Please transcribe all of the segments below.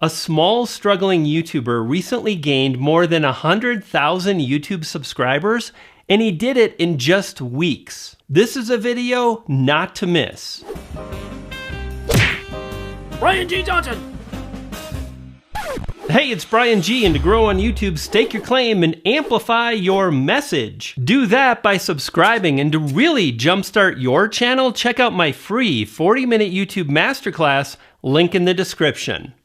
A small struggling YouTuber recently gained more than 100,000 YouTube subscribers, and he did it in just weeks. This is a video not to miss. Brian G. Johnson! Hey, it's Brian G, and to grow on YouTube, stake your claim and amplify your message. Do that by subscribing, and to really jumpstart your channel, check out my free 40-minute YouTube masterclass, link in the description.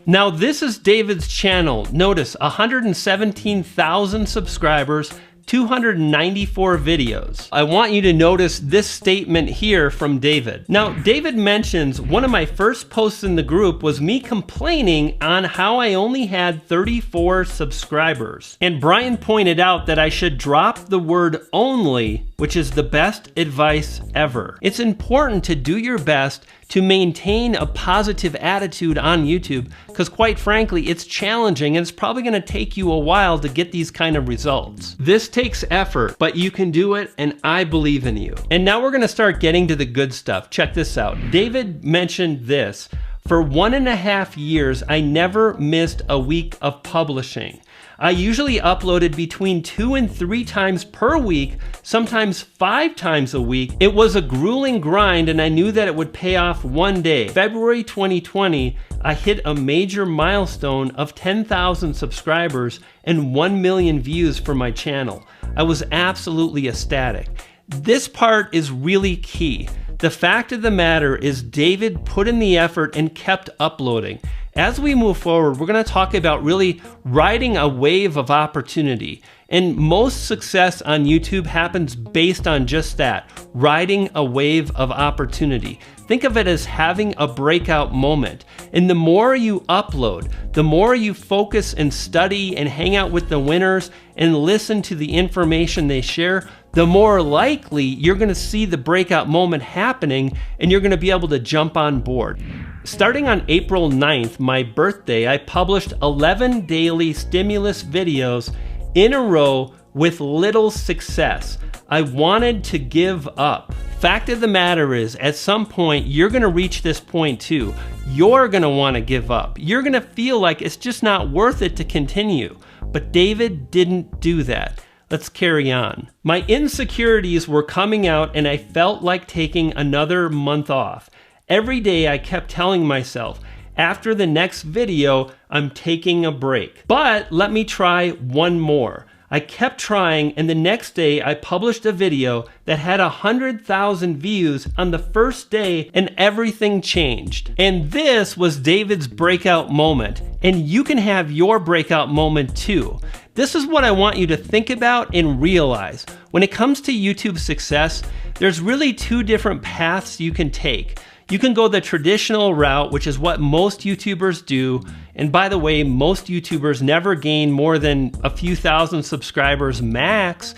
Now this is David's channel. Notice 117,000 subscribers, 294 videos. I want you to notice this statement here from David. Now, David mentions one of my first posts in the group was me complaining on how I only had 34 subscribers. And Brian pointed out that I should drop the word only, which is the best advice ever. It's important to do your best to maintain a positive attitude on YouTube, because quite frankly, it's challenging and it's probably gonna take you a while to get these kind of results. This takes effort, but you can do it, and I believe in you. And now we're gonna start getting to the good stuff. Check this out. David mentioned this. For 1.5 years, I never missed a week of publishing. I usually uploaded between 2 and 3 times per week, sometimes 5 times a week. It was a grueling grind, and I knew that it would pay off one day. February 2020, I hit a major milestone of 10,000 subscribers and 1 million views for my channel. I was absolutely ecstatic. This part is really key. The fact of the matter is David put in the effort and kept uploading. As we move forward, we're going to talk about really riding a wave of opportunity. And most success on YouTube happens based on just that, riding a wave of opportunity. Think of it as having a breakout moment. And the more you upload, the more you focus and study and hang out with the winners and listen to the information they share, the more likely you're going to see the breakout moment happening, and you're going to be able to jump on board. Starting on April 9th, my birthday, I published 11 daily stimulus videos in a row with little success. I wanted to give up. Fact of the matter is, at some point, you're gonna reach this point too. You're gonna wanna give up. You're gonna feel like it's just not worth it to continue. But David didn't do that. Let's carry on. My insecurities were coming out, and I felt like taking another month off. Every day I kept telling myself, after the next video, I'm taking a break. But let me try one more. I kept trying, and the next day I published a video that had 100,000 views on the first day, and everything changed. And this was David's breakout moment, and you can have your breakout moment too. This is what I want you to think about and realize. When it comes to YouTube success, there's really 2 different paths you can take. You can go the traditional route, which is what most YouTubers do. And by the way, most YouTubers never gain more than a few thousand subscribers max.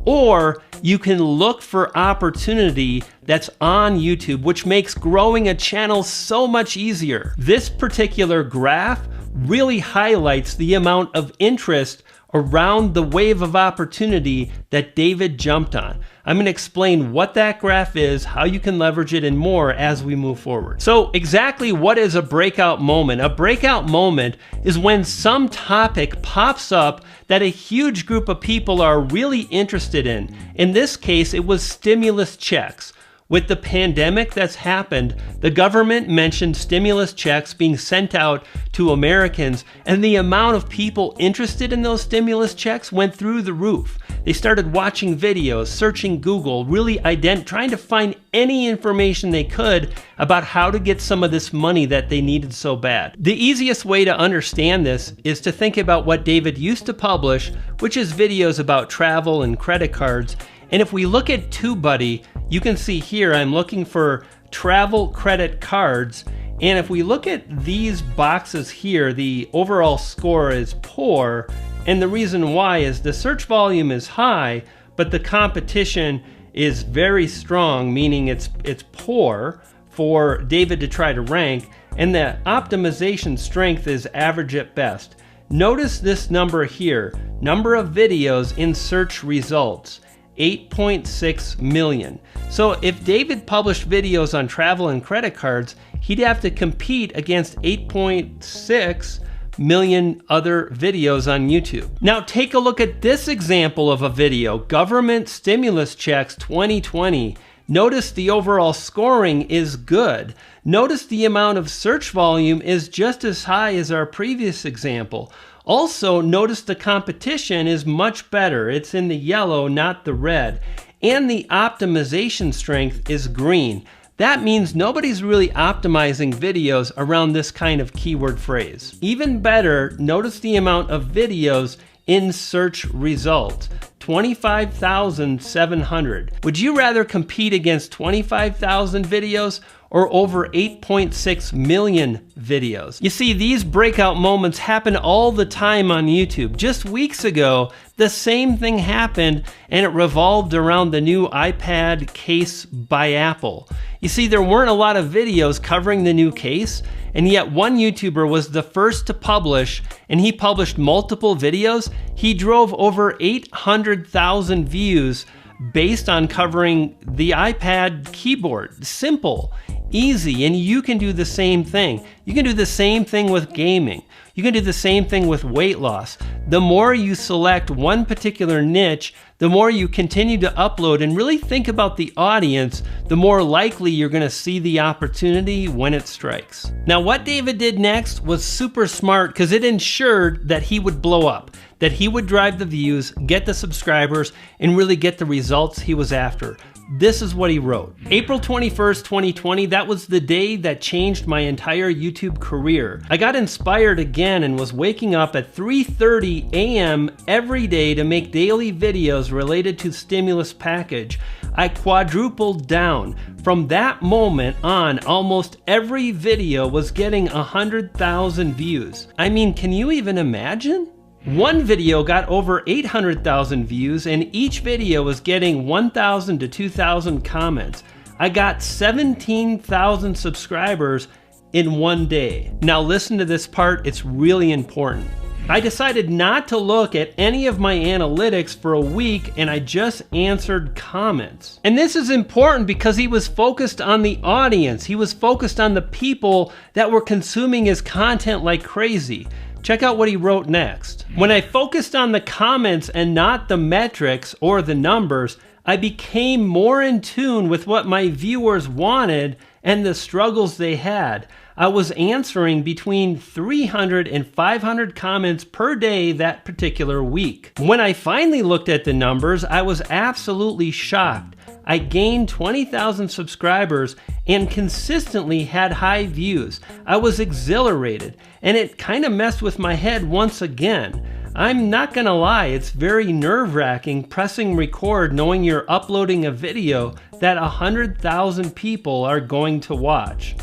Or you can look for opportunity that's on YouTube, which makes growing a channel so much easier. This particular graph really highlights the amount of interest around the wave of opportunity that David jumped on. I'm going to explain what that graph is, how you can leverage it, and more as we move forward. So exactly what is a breakout moment? A breakout moment is when some topic pops up that a huge group of people are really interested in. In this case, it was stimulus checks. With the pandemic that's happened, the government mentioned stimulus checks being sent out to Americans, and the amount of people interested in those stimulus checks went through the roof. They started watching videos, searching Google, really trying to find any information they could about how to get some of this money that they needed so bad. The easiest way to understand this is to think about what David used to publish, which is videos about travel and credit cards. And if we look at TubeBuddy, you can see here I'm looking for travel credit cards. And if we look at these boxes here, the overall score is poor. And the reason why is the search volume is high, but the competition is very strong, meaning it's poor for David to try to rank, and the optimization strength is average at best. Notice this number here, number of videos in search results. 8.6 million. So if David published videos on travel and credit cards, he'd have to compete against 8.6 million other videos on YouTube. Now take a look at this example of a video, Government Stimulus Checks 2020. Notice the overall scoring is good. Notice the amount of search volume is just as high as our previous example. Also, notice the competition is much better. It's in the yellow, not the red. And the optimization strength is green. That means nobody's really optimizing videos around this kind of keyword phrase. Even better, notice the amount of videos in search results. 25,700. Would you rather compete against 25,000 videos or over 8.6 million videos? You see, these breakout moments happen all the time on YouTube. Just weeks ago, the same thing happened, and it revolved around the new iPad case by Apple. You see, there weren't a lot of videos covering the new case, and yet one YouTuber was the first to publish, and he published multiple videos. He drove over 800,000 views based on covering the iPad keyboard. Simple, easy, and you can do the same thing. You can do the same thing with gaming. You can do the same thing with weight loss. The more you select one particular niche, the more you continue to upload and really think about the audience, the more likely you're going to see the opportunity when it strikes. Now, what David did next was super smart because it ensured that he would blow up, that he would drive the views, get the subscribers, and really get the results he was after. This is what he wrote. April 21st, 2020, that was the day that changed my entire YouTube career. I got inspired again and was waking up at 3:30 a.m. every day to make daily videos related to stimulus package. I quadrupled down. From that moment on, almost every video was getting 100,000 views. I mean, can you even imagine? One video got over 800,000 views, and each video was getting 1,000 to 2,000 comments. I got 17,000 subscribers in one day. Now listen to this part, it's really important. I decided not to look at any of my analytics for a week, and I just answered comments. And this is important because he was focused on the audience. He was focused on the people that were consuming his content like crazy. Check out what he wrote next. When I focused on the comments and not the metrics or the numbers, I became more in tune with what my viewers wanted and the struggles they had. I was answering between 300 and 500 comments per day that particular week. When I finally looked at the numbers, I was absolutely shocked. I gained 20,000 subscribers and consistently had high views. I was exhilarated, and it kind of messed with my head once again. I'm not gonna lie, it's very nerve-wracking pressing record knowing you're uploading a video that 100,000 people are going to watch.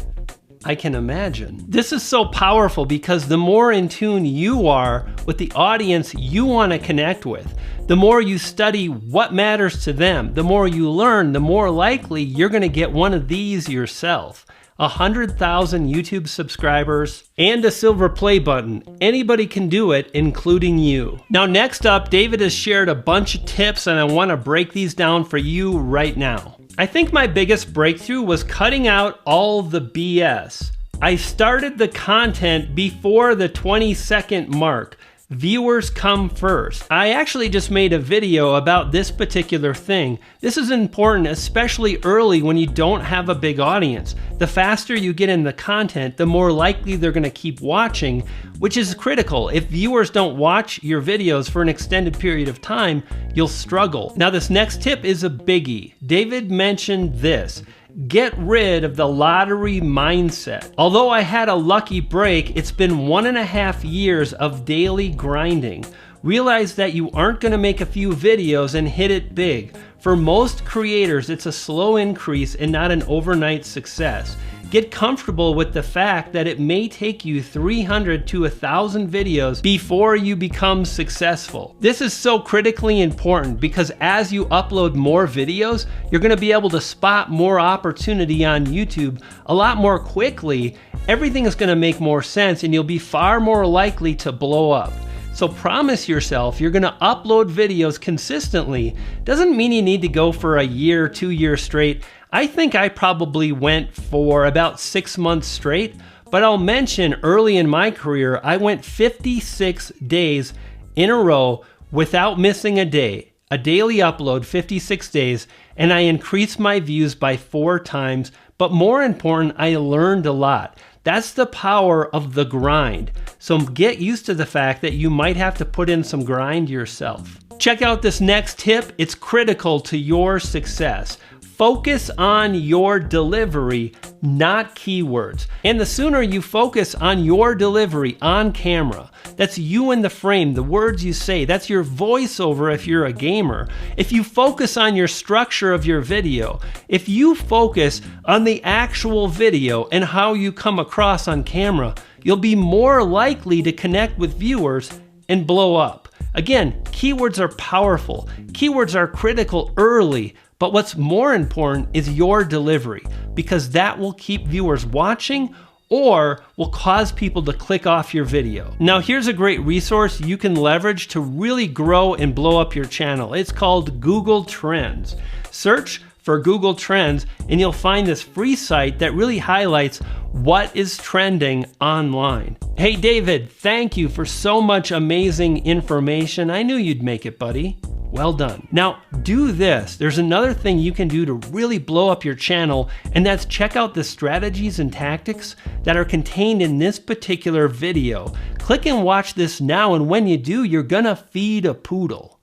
I can imagine. This is so powerful because the more in tune you are with the audience you want to connect with, the more you study what matters to them, the more you learn, the more likely you're going to get one of these yourself. 100,000 YouTube subscribers and a silver play button. Anybody can do it, including you. Now next up, David has shared a bunch of tips and I want to break these down for you right now. I think my biggest breakthrough was cutting out all the BS. I started the content before the 20-second mark. Viewers come first. I actually just made a video about this particular thing. This is important, especially early when you don't have a big audience. The faster you get in the content, the more likely they're going to keep watching, which is critical. If viewers don't watch your videos for an extended period of time, you'll struggle. Now this next tip is a biggie. David mentioned this. Get rid of the lottery mindset. Although I had a lucky break, it's been 1.5 years of daily grinding. Realize that you aren't going to make a few videos and hit it big. For most creators, it's a slow increase and not an overnight success. Get comfortable with the fact that it may take you 300 to 1,000 videos before you become successful. This is so critically important because as you upload more videos, you're going to be able to spot more opportunity on YouTube a lot more quickly. Everything is going to make more sense and you'll be far more likely to blow up. So promise yourself you're gonna upload videos consistently. Doesn't mean you need to go for a year, 2 years straight. I think I probably went for about 6 months straight, but I'll mention early in my career, I went 56 days in a row without missing a day. A daily upload, 56 days, and I increased my views by 4 times, but more important, I learned a lot. That's the power of the grind. So get used to the fact that you might have to put in some grind yourself. Check out this next tip. It's critical to your success. Focus on your delivery, not keywords. And the sooner you focus on your delivery on camera, that's you in the frame, the words you say, that's your voiceover if you're a gamer. If you focus on your structure of your video, if you focus on the actual video and how you come across on camera, you'll be more likely to connect with viewers and blow up. Again, keywords are powerful. Keywords are critical early. But what's more important is your delivery, because that will keep viewers watching or will cause people to click off your video. Now here's a great resource you can leverage to really grow and blow up your channel. It's called Google Trends. Search for Google Trends and you'll find this free site that really highlights what is trending online. Hey David, thank you for so much amazing information. I knew you'd make it, buddy. Well done. Now do this. There's another thing you can do to really blow up your channel, and that's check out the strategies and tactics that are contained in this particular video. Click and watch this now, and when you do, you're gonna feed a poodle.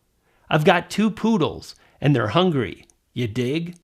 I've got 2 poodles and they're hungry. You dig?